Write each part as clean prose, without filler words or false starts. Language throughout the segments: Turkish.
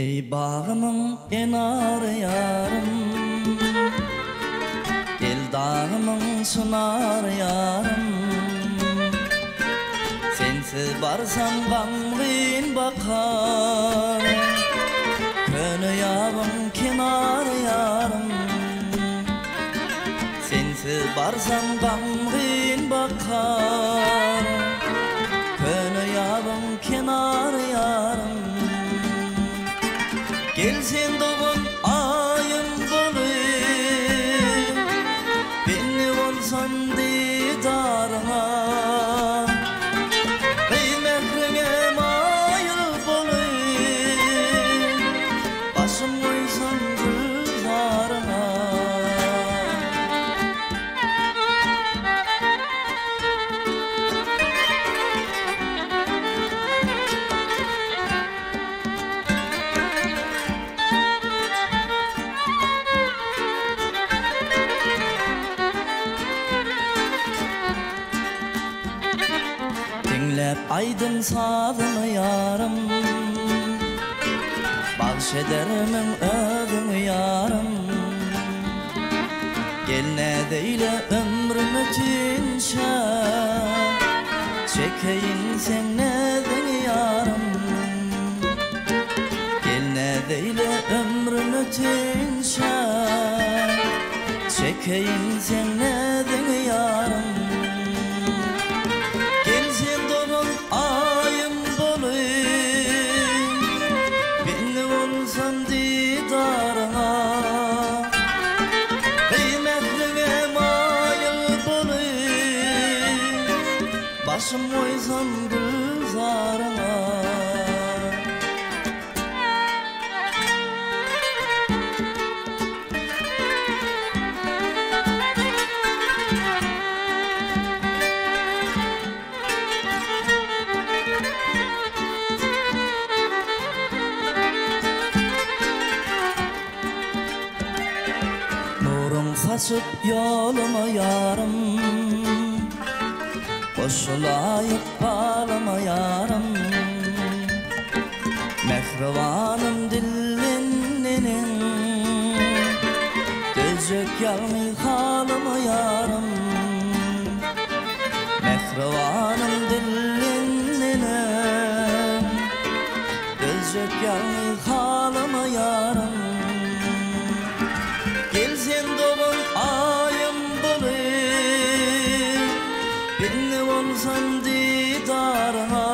Ey bağımın enarı yarım, el dağımın sunar yarım. Sensiz barsan bağlıyın bakar, könü yağım kenarı yarım. Sensiz barsan bağlıyın bakar, könü yağım kenarı yarım. Gelsin doğun ayım bulayım, beni olsan didarına. Kıymetrine mayıl bulayım, başım koysan kızlarına. Dinlep aydın sağlını yarım, bahşedermin ödünü yarım. Gel ne deyle ömrümü tinşe, çekeyin sen neden yarım. Gel ne deyle ömrümü tinşe, çekeyin sen neden yarım. Gelsin doğun ayım bulayım, beni olsan didarına. Kıymetline mayıl bulayım, başım koysam kızlarına. Saçıp yoluma yarım, koşulayıp bağlama yarım. Mehrivanım dillininin, gözük yalmı halıma yarım. Mehrivanım dillininin, gözük yalmı halıma yarım. Gelsin doğun ayım bulayım, beni olsan didarına.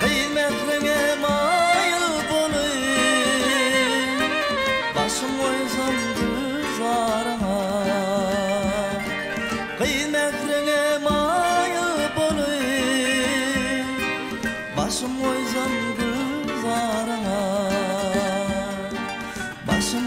Kıymetrine mayıl bulayım, başım koysam kızlarına. Kıymetrine mayıl bulayım, başım koysam kızlarına. Başım